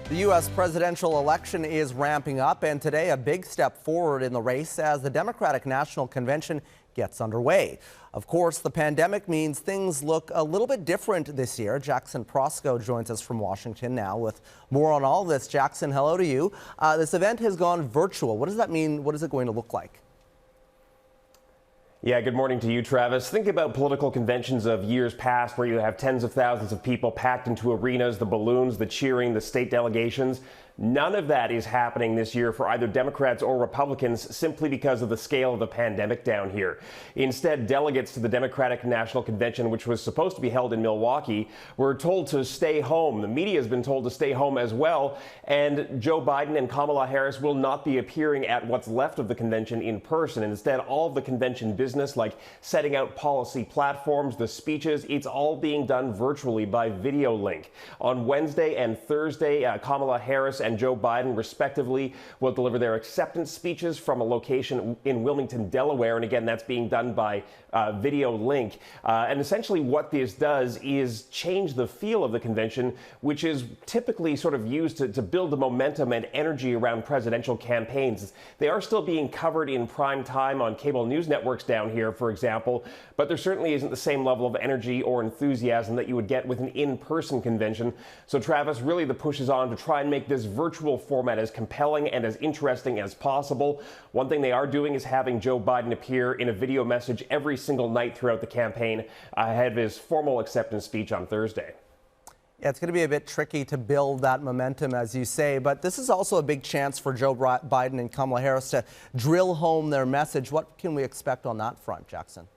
The U.S. presidential election is ramping up, and today a big step forward in the race as the Democratic National Convention gets underway. Of course, the pandemic means things look a little bit different this year. Jackson Proskow joins us from Washington now with more on all this. Jackson, hello to you. This event has gone virtual. What does that mean? What is it going to look like? Yeah, good morning to you, Travis. Think about political conventions of years past where you have tens of thousands of people packed into arenas, the balloons, the cheering, the state delegations. None of that is happening this year for either Democrats or Republicans simply because of the scale of the pandemic down here. Instead, delegates to the Democratic National Convention, which was supposed to be held in Milwaukee, were told to stay home. The media has been told to stay home as well. And Joe Biden and Kamala Harris will not be appearing at what's left of the convention in person. Instead, all of the convention business, like setting out policy platforms, the speeches, it's all being done virtually by video link. On Wednesday and Thursday, Kamala Harris and Joe Biden, respectively, will deliver their acceptance speeches from a location in Wilmington, Delaware. And again, that's being done by video link. And essentially what this does is change the feel of the convention, which is typically sort of used to build the momentum and energy around presidential campaigns. They are still being covered in prime time on cable news networks down here, for example, but there certainly isn't the same level of energy or enthusiasm that you would get with an in-person convention. So, Travis, really the push is on to try and make this virtual format as compelling and as interesting as possible. One thing they are doing is having Joe Biden appear in a video message every single night throughout the campaign ahead of his formal acceptance speech on Thursday. Yeah, it's going to be a bit tricky to build that momentum, as you say, but this is also a big chance for Joe Biden and Kamala Harris to drill home their message. What can we expect on that front, Jackson?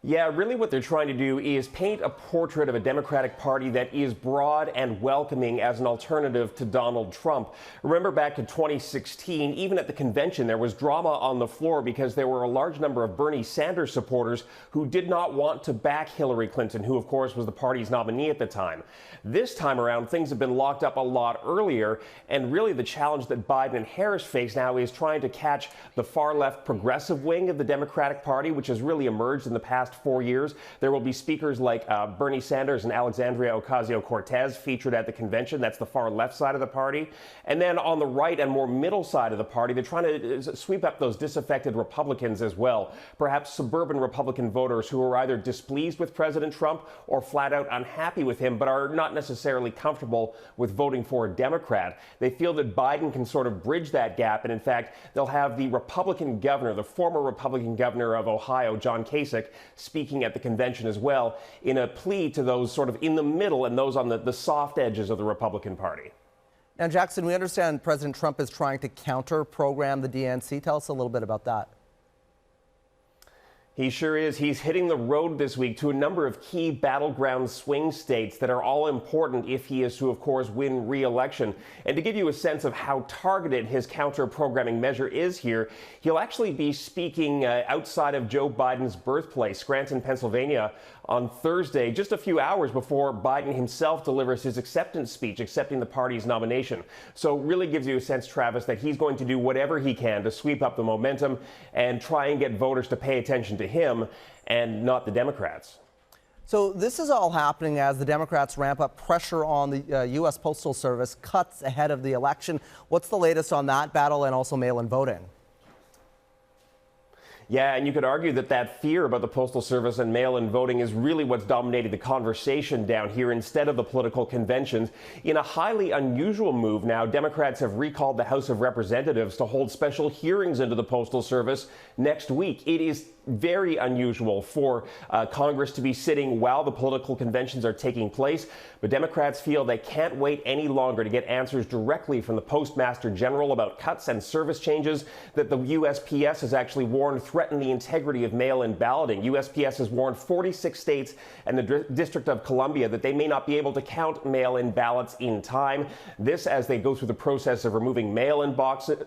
Yeah, really what they're trying to do is paint a portrait of a Democratic Party that is broad and welcoming as an alternative to Donald Trump. Remember back in 2016, even at the convention, there was drama on the floor because there were a large number of Bernie Sanders supporters who did not want to back Hillary Clinton, who, of course, was the party's nominee at the time. This time around, things have been locked up a lot earlier, and really the challenge that Biden and Harris face now is trying to catch the far-left progressive wing of the Democratic Party, which has really emerged in the past 4 years. There will be speakers like Bernie Sanders and Alexandria Ocasio-Cortez featured at the convention. That's the far left side of the party. And then on the right and more middle side of the party, they're trying to sweep up those disaffected Republicans as well. Perhaps suburban Republican voters who are either displeased with President Trump or flat out unhappy with him, but are not necessarily comfortable with voting for a Democrat. They feel that Biden can sort of bridge that gap. And in fact, they'll have the Republican governor, the former Republican governor of Ohio, John Kasich, speaking at the convention as well, in a plea to those sort of in the middle and those on the soft edges of the Republican Party. Now, Jackson, we understand President Trump is trying to counter-program the DNC. Tell us a little bit about that. He sure is. He's hitting the road this week to a number of key battleground swing states that are all important if he is to, of course, win re-election. And to give you a sense of how targeted his counter-programming measure is here, he'll actually be speaking outside of Joe Biden's birthplace, Scranton, Pennsylvania, on Thursday, just a few hours before Biden himself delivers his acceptance speech, accepting the party's nomination. So really gives you a sense, Travis, that he's going to do whatever he can to sweep up the momentum and try and get voters to pay attention to him and not the Democrats. So this is all happening as the Democrats ramp up pressure on the U.S. Postal Service cuts ahead of the election. What's the latest on that battle and also mail-in voting? Yeah, and you could argue that fear about the Postal Service and mail-in voting is really what's dominating the conversation down here instead of the political conventions. In a highly unusual move now, Democrats have recalled the House of Representatives to hold special hearings into the Postal Service next week. It is very unusual for Congress to be sitting while the political conventions are taking place, but Democrats feel they can't wait any longer to get answers directly from the Postmaster General about cuts and service changes that the USPS has actually warned threaten the integrity of mail-in balloting. USPS has warned 46 states and the District of Columbia that they may not be able to count mail-in ballots in time. This as they go through the process of removing mailboxes,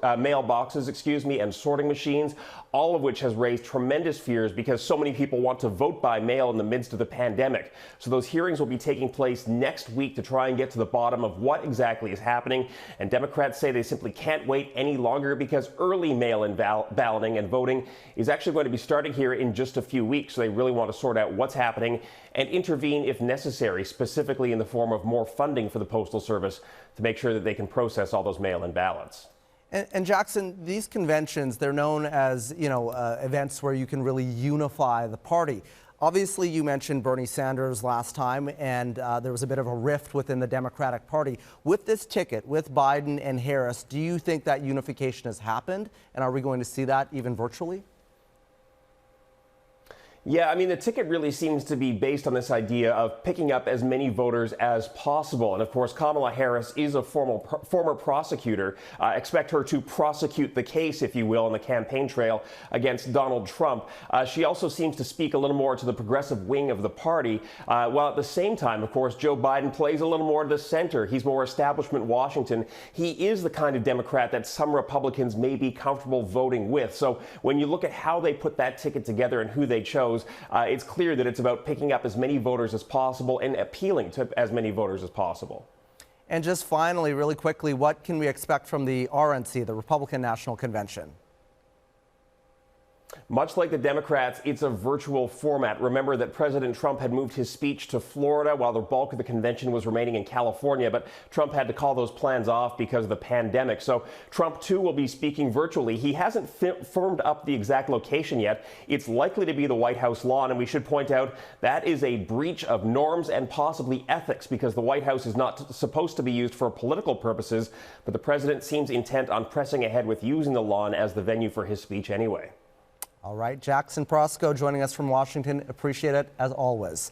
and sorting machines, all of which has raised tremendous tremendous fears because so many people want to vote by mail in the midst of the pandemic. So those hearings will be taking place next week to try and get to the bottom of what exactly is happening. And Democrats say they simply can't wait any longer because early mail-in balloting and voting is actually going to be starting here in just a few weeks. So they really want to sort out what's happening and intervene if necessary, specifically in the form of more funding for the Postal Service to make sure that they can process all those mail-in ballots. And Jackson, these conventions, they're known as, events where you can really unify the party. Obviously, you mentioned Bernie Sanders last time, and there was a bit of a rift within the Democratic Party. With this ticket, with Biden and Harris, do you think that unification has happened? And are we going to see that even virtually? Yeah, I mean, the ticket really seems to be based on this idea of picking up as many voters as possible. And of course, Kamala Harris is a former prosecutor. Expect her to prosecute the case, if you will, on the campaign trail against Donald Trump. She also seems to speak a little more to the progressive wing of the party, while at the same time, of course, Joe Biden plays a little more to the center. He's more establishment Washington. He is the kind of Democrat that some Republicans may be comfortable voting with. So when you look at how they put that ticket together and who they chose, it's clear that it's about picking up as many voters as possible and appealing to as many voters as possible. And just finally, really quickly, what can we expect from the RNC, the Republican National Convention? Much like the Democrats, it's a virtual format. Remember that President Trump had moved his speech to Florida while the bulk of the convention was remaining in California, but Trump had to call those plans off because of the pandemic. So Trump, too, will be speaking virtually. He hasn't firmed up the exact location yet. It's likely to be the White House lawn, and we should point out that is a breach of norms and possibly ethics because the White House is not supposed to be used for political purposes, but the president seems intent on pressing ahead with using the lawn as the venue for his speech anyway. All right, Jackson Proskow joining us from Washington. Appreciate it, as always.